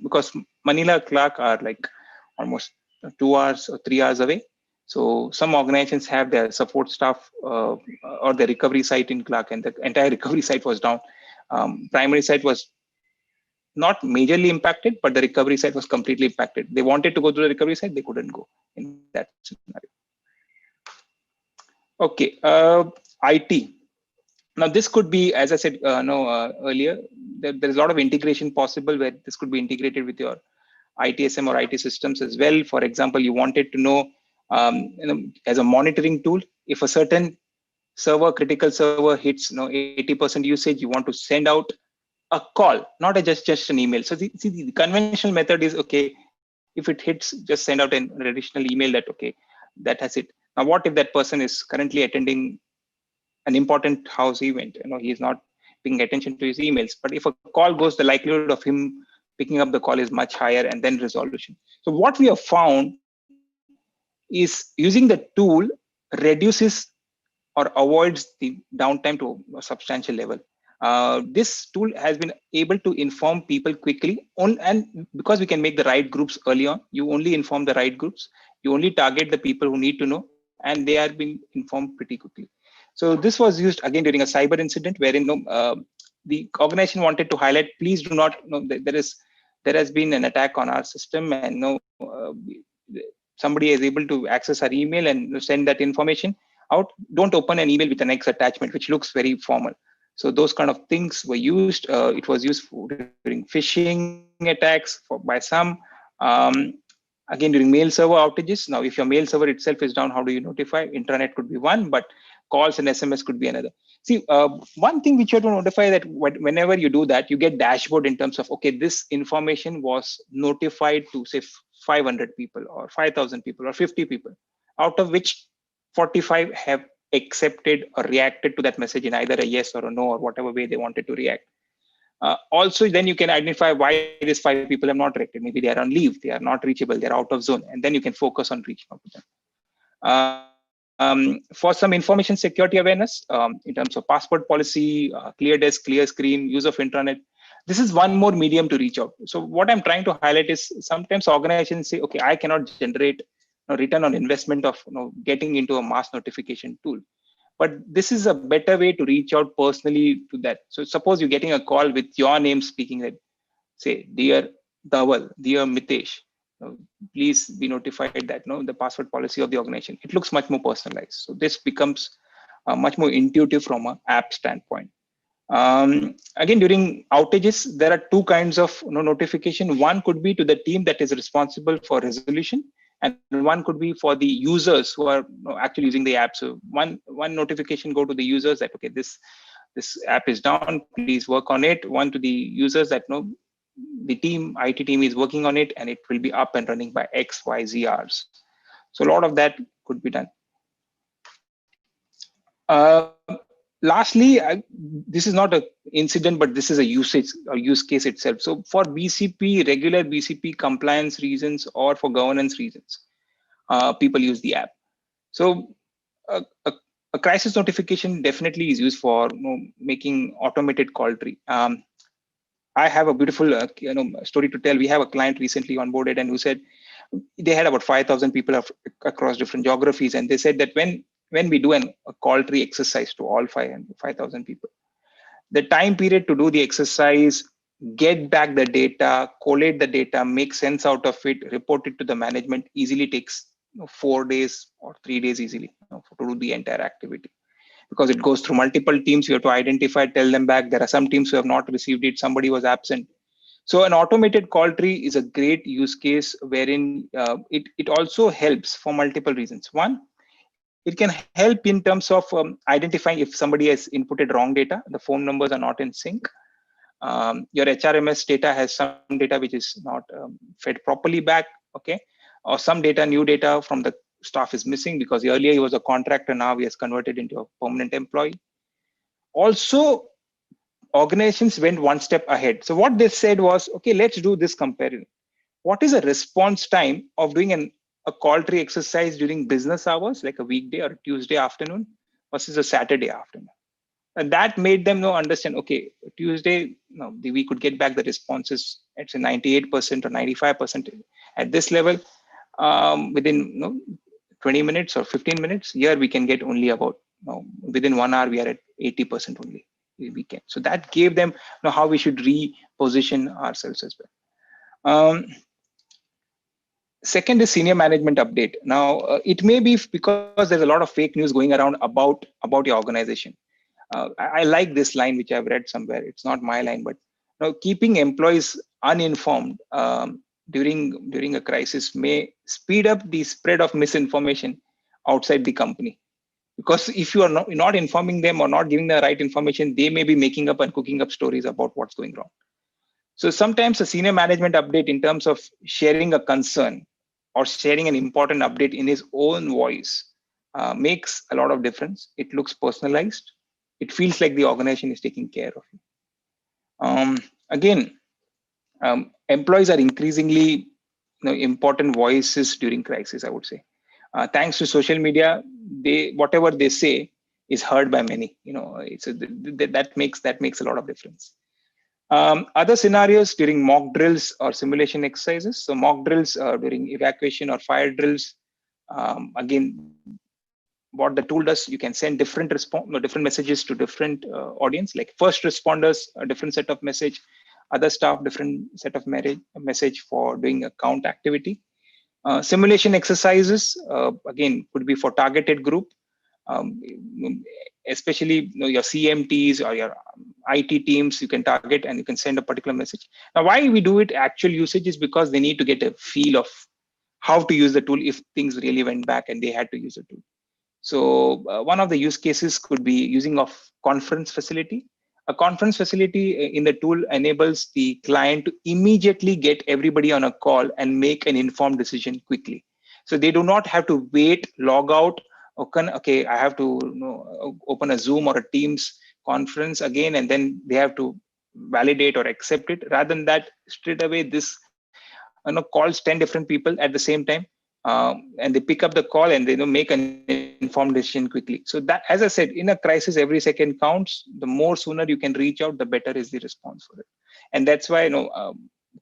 [SPEAKER 2] because Manila, Clark are like almost 2 hours or 3 hours away. So some organizations have their support staff or the recovery site in Clark, and the entire recovery site was down. Primary site was not majorly impacted, but the recovery site was completely impacted. They wanted to go to the recovery site, they couldn't go in that scenario. Okay, IT. Now this could be, as I said earlier, there's a lot of integration possible where this could be integrated with your ITSM or IT systems as well. For example, you wanted to know, as a monitoring tool, if a certain critical server hits 80% usage, you want to send out a call, not just an email. So the conventional method is, okay, if it hits, just send out an additional email that, okay, that has it. Now, what if that person is currently attending an important house event? He's not paying attention to his emails. But if a call goes, the likelihood of him picking up the call is much higher, and then resolution. So what we have found is using the tool reduces or avoids the downtime to a substantial level. This tool has been able to inform people quickly, and because we can make the right groups early on, you only inform the right groups, you only target the people who need to know, and they are being informed pretty quickly. So this was used again during a cyber incident wherein the organization wanted to highlight, please do not, there has been an attack on our system, and somebody is able to access our email and send that information out. Don't open an email with an X attachment, which looks very formal. So those kind of things were used. It was used during phishing attacks by some. Again, during mail server outages. Now, if your mail server itself is down, how do you notify? Intranet could be one, but calls and SMS could be another. See, one thing which you have to notify, that whenever you do that, you get dashboard in terms of, okay, this information was notified to say 500 people or 5,000 people or 50 people, out of which 45 have accepted or reacted to that message in either a yes or a no, or whatever way they wanted to react. Also, then you can identify why these 5 people have not reacted. Maybe they are on leave, they are not reachable, they're out of zone, and then you can focus on reaching out to them. For some information security awareness, in terms of passport policy, clear desk, clear screen, use of intranet, this is one more medium to reach out. So what I'm trying to highlight is, sometimes organizations say, okay, I cannot generate return on investment of getting into a mass notification tool. But this is a better way to reach out personally to that. So suppose you're getting a call with your name speaking, that say, dear Dhawal, dear Mitesh, please be notified that the password policy of the organization. It looks much more personalized. So this becomes much more intuitive from an app standpoint. Again, during outages, there are 2 kinds of notification. One could be to the team that is responsible for resolution, and one could be for the users who are actually using the app. So one notification go to the users that, okay, this app is down, please work on it. One to the users that the IT team is working on it, and it will be up and running by X, Y, Z hours. So a lot of that could be done. Lastly, this is not an incident, but this is a use case itself. So for BCP, regular BCP compliance reasons or for governance reasons, people use the app. So a crisis notification definitely is used for making automated call tree. I have a beautiful story to tell. We have a client recently onboarded and who said they had about 5,000 people across different geographies, and they said that when we do a call tree exercise to all 5,000 people, the time period to do the exercise, get back the data, collate the data, make sense out of it, report it to the management, easily takes 4 days or 3 days easily to do the entire activity. Because it goes through multiple teams, you have to identify, tell them back. There are some teams who have not received it, somebody was absent. So an automated call tree is a great use case wherein it also helps for multiple reasons. One, it can help in terms of identifying if somebody has inputted wrong data, the phone numbers are not in sync. Your HRMS data has some data which is not fed properly back, okay? Or some data, new data from the staff is missing because earlier he was a contractor, now he has converted into a permanent employee. Also, organizations went one step ahead. So what they said was, okay, let's do this comparison. What is a response time of doing a call tree exercise during business hours, like a weekday or a Tuesday afternoon versus a Saturday afternoon? And that made them understand, okay, Tuesday, we could get back the responses at say 98% or 95% at this level within 20 minutes or 15 minutes. Here we can get only about within 1 hour, we are at 80% only. We can. So that gave them how we should reposition ourselves as well. Second is senior management update. Now, it may be because there's a lot of fake news going around about your organization. I like this line, which I've read somewhere. It's not my line, but keeping employees uninformed during a crisis may speed up the spread of misinformation outside the company. Because if you are not informing them or not giving the right information, they may be making up and cooking up stories about what's going wrong. So sometimes a senior management update in terms of sharing a concern or sharing an important update in his own voice makes a lot of difference. It looks personalized. It feels like the organization is taking care of you. Again, employees are increasingly important voices during crisis, I would say. Thanks to social media, whatever they say is heard by many. That makes a lot of difference. Other scenarios during mock drills or simulation exercises. So mock drills during evacuation or fire drills. Again, what the tool does, you can send different messages to different audience. Like first responders, a different set of message. Other staff, different set of message for doing a count activity. Simulation exercises, again, could be for targeted group. Especially your CMTs or your IT teams, you can target and you can send a particular message. Now, why we do it actual usage is because they need to get a feel of how to use the tool if things really went back and they had to use the tool. So one of the use cases could be using of conference facility. A conference facility in the tool enables the client to immediately get everybody on a call and make an informed decision quickly. So they do not have to wait, log out. Okay, I have to open a Zoom or a Teams conference again, and then they have to validate or accept it. Rather than that, straight away, this calls 10 different people at the same time, and they pick up the call and they make an informed decision quickly. So that, as I said, in a crisis, every second counts. The more sooner you can reach out, the better is the response for it. And that's why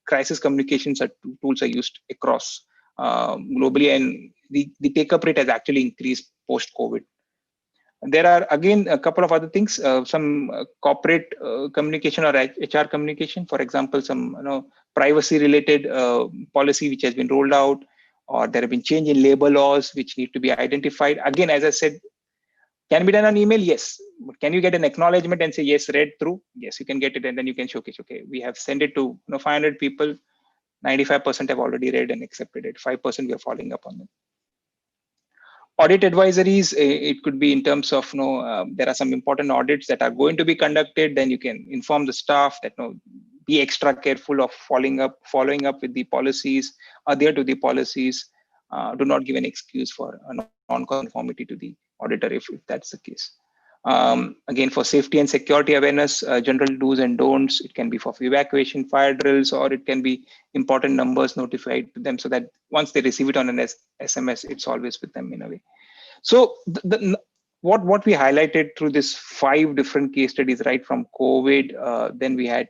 [SPEAKER 2] crisis communications tools are used across globally, and the take-up rate has actually increased post-COVID. There are again a couple of other things, some corporate communication or HR communication. For example, some privacy-related policy which has been rolled out, or there have been change in labor laws which need to be identified. Again, as I said, can be done on email, yes. But can you get an acknowledgement and say yes, read through? Yes, you can get it, and then you can showcase. Okay, we have sent it to 500 people. 95% have already read and accepted it. 5% we are following up on them. Audit advisories, it could be in terms of there are some important audits that are going to be conducted. Then you can inform the staff that be extra careful of following up with the policies, adhere to the policies. Do not give an excuse for a non-conformity to the auditor if that's the case. Again, for safety and security awareness, general do's and don'ts. It can be for evacuation, fire drills, or it can be important numbers notified to them so that once they receive it on an SMS, it's always with them in a way. So what we highlighted through this 5 different case studies, right from COVID, then we had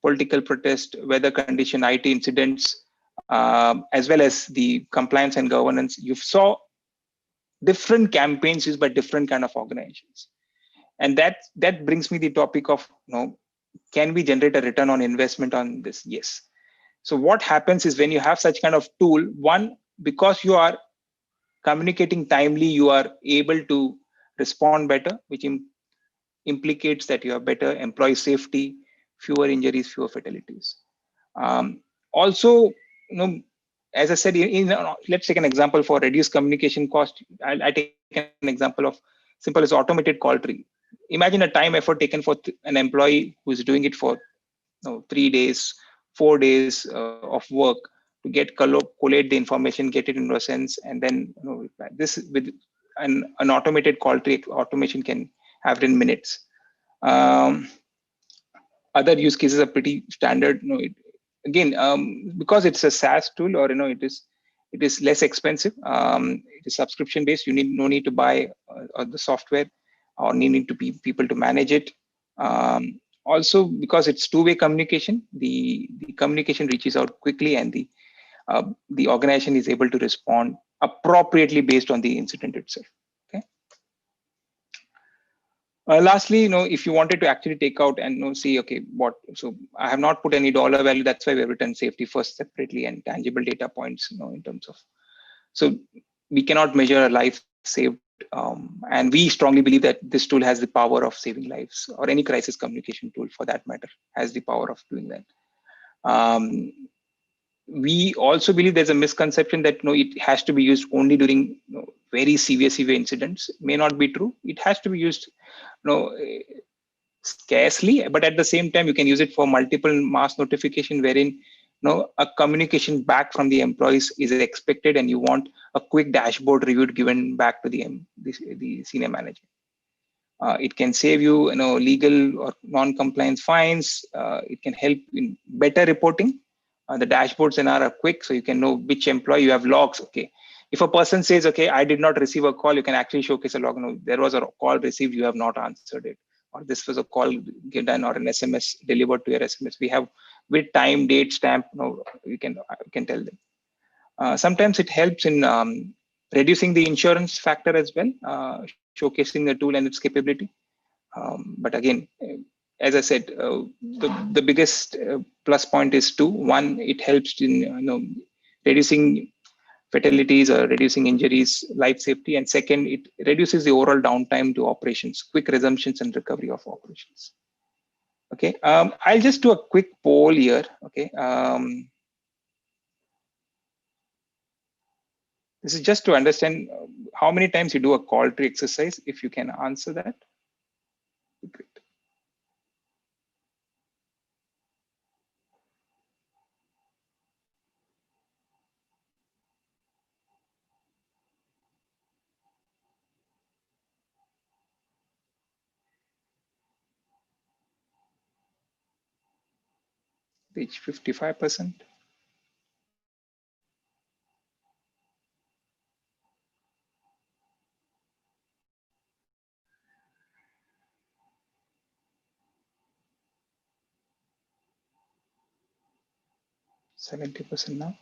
[SPEAKER 2] political protest, weather condition, IT incidents, as well as the compliance and governance. You saw different campaigns used by different kind of organizations. And that brings me the topic of, can we generate a return on investment on this? Yes. So what happens is when you have such kind of tool, one, because you are communicating timely, you are able to respond better, which implicates that you have better employee safety, fewer injuries, fewer fatalities. Also, as I said, let's take an example for reduced communication cost. I take an example of simple as automated call tree. Imagine a time effort taken for an employee who is doing it for 3 days, 4 days of work. to get collate the information, get it into a sense, and then reply. This with an automated call tree automation can have it in minutes. Other use cases are pretty standard. Again, because it's a SaaS tool, or it is less expensive. It is subscription based. You no need to buy the software, or need to be people to manage it. Also, because it's two-way communication, the communication reaches out quickly, and the organization is able to respond appropriately based on the incident itself. Okay. Lastly, if you wanted to actually take out and see, okay, so I have not put any dollar value. That's why we've written safety first separately and tangible data points, in terms of, so we cannot measure a life saved. And we strongly believe that this tool has the power of saving lives, or any crisis communication tool for that matter has the power of doing that. We also believe there's a misconception that it has to be used only during very severe incidents. May not be true. It has to be used scarcely, but at the same time you can use it for multiple mass notification, wherein a communication back from the employees is expected, and you want a quick dashboard reviewed given back to the senior manager. It can save you, legal or non-compliance fines. It can help in better reporting. The dashboards and are quick, so you can know which employee. You have logs. Okay, if a person says, okay, I did not receive a call, you can actually showcase a log. There was a call received, you have not answered it, or this was a call done, or an SMS delivered to your SMS. We have with time, date, stamp. You can tell them. Sometimes it helps in reducing the insurance factor as well, showcasing the tool and its capability. But again, as I said, the biggest plus point is two. One, it helps in reducing fatalities or reducing injuries, life safety, and second, it reduces the overall downtime to operations, quick resumptions and recovery of operations. Okay, I'll just do a quick poll here. Okay, this is just to understand how many times you do a call tree exercise. If you can answer that, great. Reach 55%. %70 now.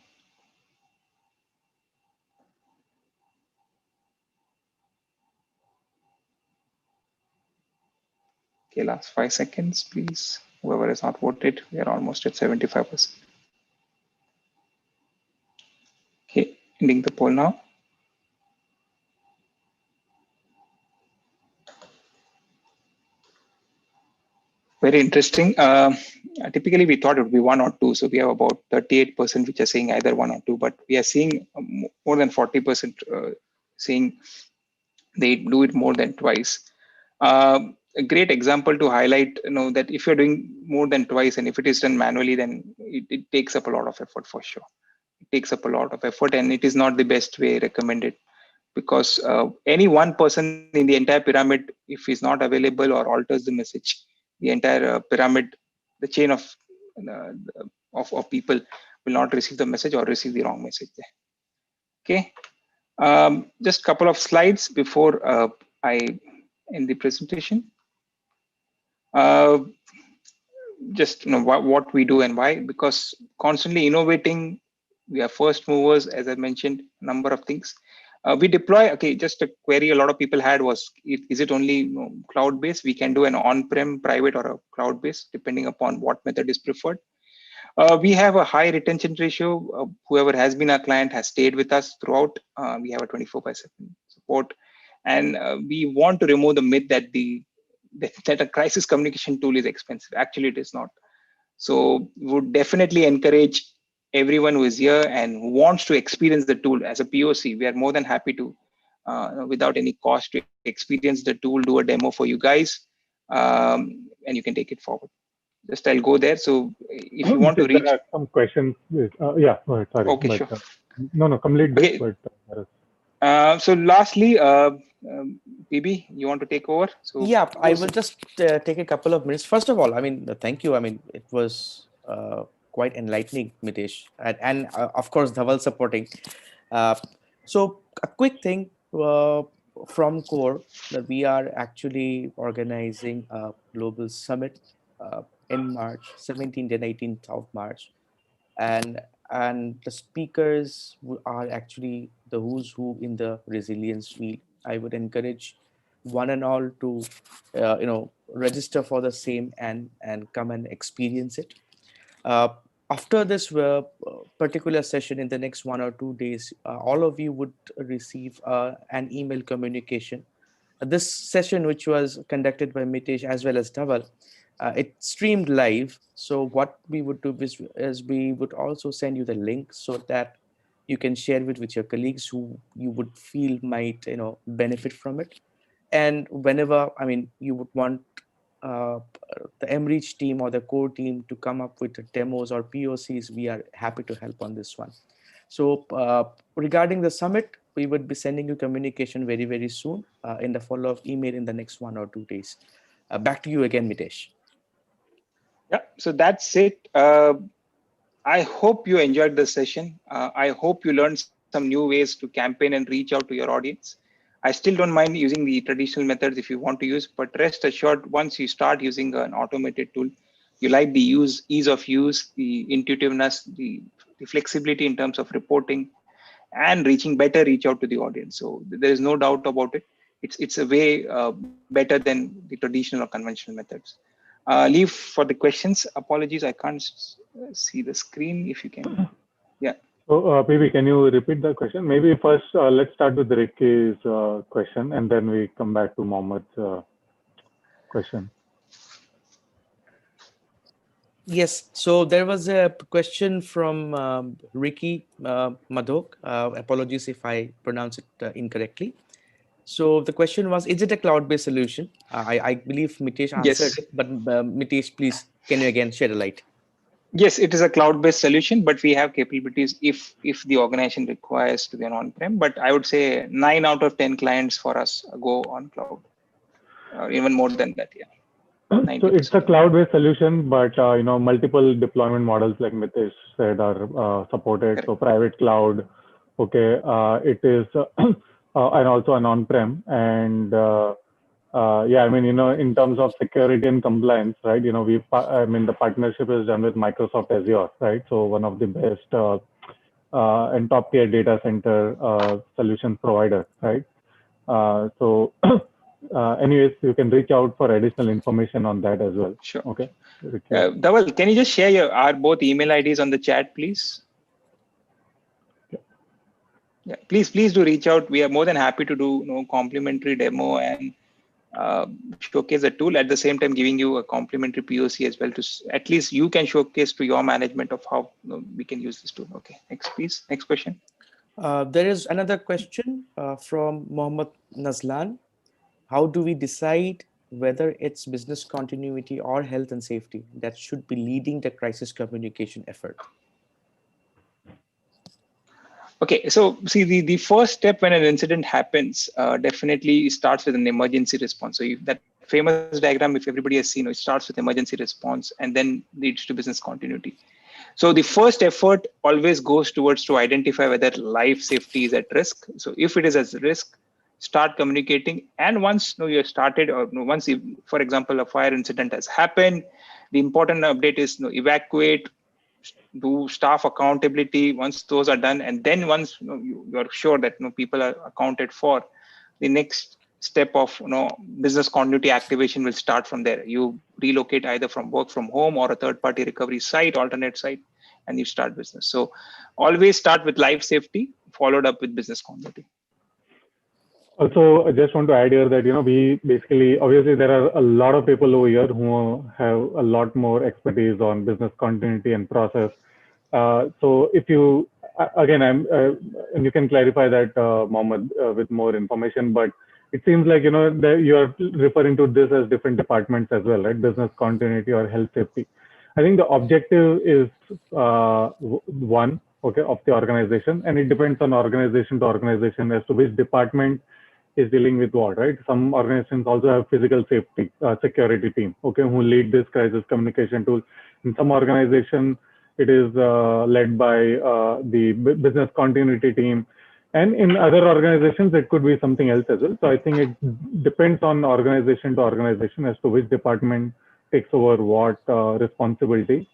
[SPEAKER 2] Okay, last 5 seconds, please. Whoever has not voted, we are almost at 75%. Okay, ending the poll now. Very interesting. Typically, we thought it would be 1 or 2. So we have about 38% which are saying either 1 or 2, but we are seeing more than 40% saying they do it more than twice. A great example to highlight, that if you're doing more than twice, and if it is done manually, then it takes up a lot of effort for sure. It takes up a lot of effort, and it is not the best way recommended, because any one person in the entire pyramid, if he's not available or alters the message, the entire pyramid, the chain of people will not receive the message or receive the wrong message there. Okay, just a couple of slides before I end the presentation. Just what we do and why, because constantly innovating, we are first movers, as I mentioned, a number of things. We deploy, okay, just a query a lot of people had was, is it only cloud-based? We can do an on-prem, private, or a cloud-based, depending upon what method is preferred. We have a high retention ratio. Whoever has been our client has stayed with us throughout. We have a 24/7 support. And we want to remove the myth that that a crisis communication tool is expensive. Actually, it is not. So we would definitely encourage everyone who is here and who wants to experience the tool as a POC. We are more than happy to, without any cost, to experience the tool, do a demo for you guys, and you can take it forward. just I'll go there. So if you want to reach,
[SPEAKER 1] there are some questions. Yeah, go ahead. Sorry,
[SPEAKER 2] okay,
[SPEAKER 1] but
[SPEAKER 2] sure.
[SPEAKER 1] no, complete this.
[SPEAKER 2] Okay.
[SPEAKER 1] But
[SPEAKER 2] So lastly, PB, you want to take over? So
[SPEAKER 3] Yeah, I will just take a couple of minutes. First of all, I mean, thank you. I mean, it was quite enlightening, Mitesh, and of course, Dhaval supporting. Uh, so a quick thing from Core, that we are actually organizing a global summit in March, 17th and 18th of March, and the speakers are actually the who's who in the resilience field. I would encourage one and all to register for the same and come and experience it. uh, After this particular session, in the next 1 or 2 days, all of you would receive an email communication. This session, which was conducted by Mitesh as well as Dhaval, it streamed live. So what we would do is we would also send you the link so that you can share it with your colleagues who you would feel might benefit from it. And whenever, I mean, you would want uh, the MReach team or the core team to come up with demos or POCs, we are happy to help on this one. So regarding the summit, we would be sending you communication very, very soon in the follow-up email in the next 1 or 2 days. Back to you again, Mitesh.
[SPEAKER 2] Yeah, so that's it. I hope you enjoyed this session. I hope you learned some new ways to campaign and reach out to your audience. I still don't mind using the traditional methods if you want to use, but rest assured, once you start using an automated tool, you like the ease of use, the intuitiveness, the flexibility in terms of reporting, and reach out to the audience. So there is no doubt about it. It's a way better than the traditional or conventional methods. Leave for the questions. Apologies, I can't see the screen. If you can, yeah.
[SPEAKER 1] so, PB, can you repeat the question? Maybe first, let's start with Ricky's question, and then we come back to Mohammed's question.
[SPEAKER 3] Yes, so there was a question from Ricky Madhok. Apologies if I pronounce it incorrectly. So the question was, is it a cloud-based solution? I believe Mitesh answered
[SPEAKER 2] Yes.
[SPEAKER 3] it, but Mitesh, please, can you again shed a light?
[SPEAKER 2] Yes, it is a cloud-based solution, but we have capabilities if the organization requires to be an on-prem. But I would say 9 out of 10 clients for us go on cloud, even more than that. Yeah,
[SPEAKER 1] So it's a
[SPEAKER 2] 90%.
[SPEAKER 1] cloud-based solution, but multiple deployment models, like Mitesh said, are supported.
[SPEAKER 2] Correct.
[SPEAKER 1] So private cloud, okay, it is, and also an on-prem. And yeah, I mean, in terms of security and compliance, right? I mean, the partnership is done with Microsoft Azure, right? So one of the best and top-tier data center solution provider, right? So anyways, you can reach out for additional information on that as well.
[SPEAKER 2] Sure.
[SPEAKER 1] Okay.
[SPEAKER 2] Dhaval, can you just share our both email IDs on the chat, please? Yeah, please do reach out. We are more than happy to do complimentary demo and showcase the tool, at the same time giving you a complimentary POC as well, to at least you can showcase to your management of how we can use this tool. Okay, next please, next question.
[SPEAKER 3] There is another question from Mohammad Nazlan. How do we decide whether it's business continuity or health and safety that should be leading the crisis communication effort?
[SPEAKER 2] Okay, so see, the first step when an incident happens definitely starts with an emergency response. So if that famous diagram, if everybody has seen, it starts with emergency response and then leads to business continuity. So the first effort always goes towards to identify whether life safety is at risk. So if it is at risk, start communicating. And once you started, or once, for example, a fire incident has happened, the important update is evacuate, do staff accountability. Once those are done, and then once you are sure that people are accounted for, the next step of business continuity activation will start from there. You relocate either from work from home or a third-party recovery site, alternate site, and you start business. So always start with life safety, followed up with business continuity.
[SPEAKER 1] Also, I just want to add here that, we basically, obviously, there are a lot of people over here who have a lot more expertise on business continuity and process. So if you, again, and you can clarify that, Mohammed, with more information, but it seems like, that you are referring to this as different departments as well, right? Business continuity or health safety. I think the objective is one, okay, of the organization, and it depends on organization to organization as to which department is dealing with what, right? Some organizations also have physical safety, security team, okay, who lead this crisis communication tool. In some organization, it is led by the business continuity team, and in other organizations, it could be something else as well. So I think it depends on organization to organization as to which department takes over what responsibility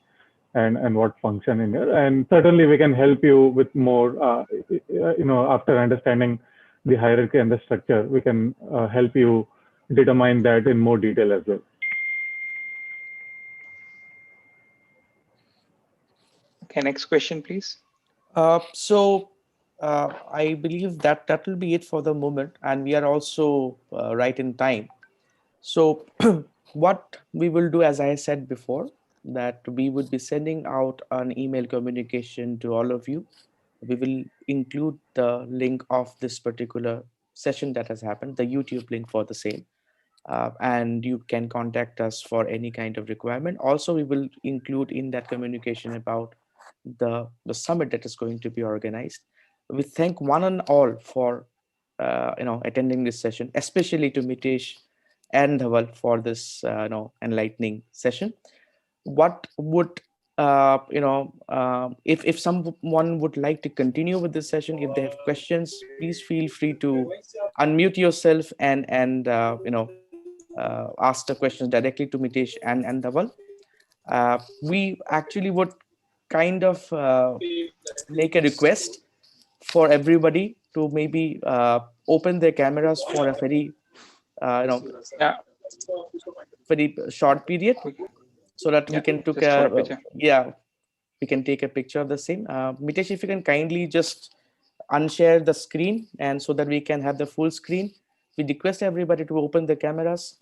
[SPEAKER 1] and what function in here. And certainly we can help you with more, after understanding the hierarchy and the structure, we can help you determine that in more detail as well.
[SPEAKER 2] Okay, next question, please.
[SPEAKER 3] I believe that will be it for the moment, and we are also right in time. So what we will do, as I said before, that we would be sending out an email communication to all of you. We will include the link of this particular session that has happened, the YouTube link for the same. And you can contact us for any kind of requirement. Also, we will include in that communication about the summit that is going to be organized. We thank one and all for attending this session, especially to Mitesh and Dhaval for this enlightening session. What would if someone would like to continue with this session, if they have questions, please feel free to unmute yourself and ask the questions directly to Mitesh and Dhaval. We actually would kind of make a request for everybody to maybe open their cameras for a very
[SPEAKER 2] Yeah,
[SPEAKER 3] very short period, so that we can
[SPEAKER 2] just for a picture.
[SPEAKER 3] we can take a picture of the same. Mitesh, if you can kindly just unshare the screen, and so that we can have the full screen. We request everybody to open the cameras.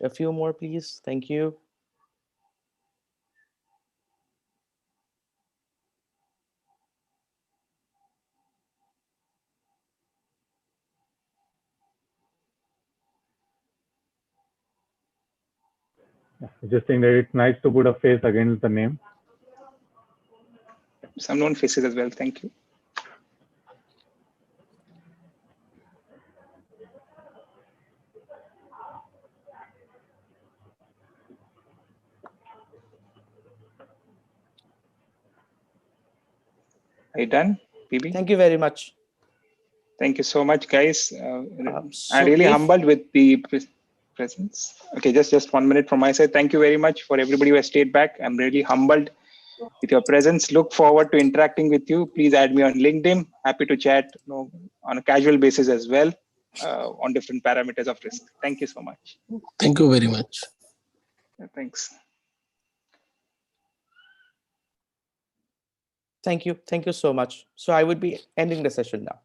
[SPEAKER 3] A few more, please. Thank you.
[SPEAKER 1] I just think that it's nice to put a face against the name.
[SPEAKER 2] Some known faces as well. Thank you. Are you done, PB?
[SPEAKER 3] Thank you very much.
[SPEAKER 2] Thank you so much, guys.
[SPEAKER 3] So
[SPEAKER 2] I'm really
[SPEAKER 3] if-
[SPEAKER 2] humbled with the presence. Okay, just 1 minute from my side. Thank you very much for everybody who has stayed back. I'm really humbled with your presence. Look forward to interacting with you. Please add me on LinkedIn. Happy to chat on a casual basis as well on different parameters of risk. Thank you so much.
[SPEAKER 5] Thank you very much.
[SPEAKER 2] Thanks.
[SPEAKER 3] Thank you so much. So I would be ending the session now.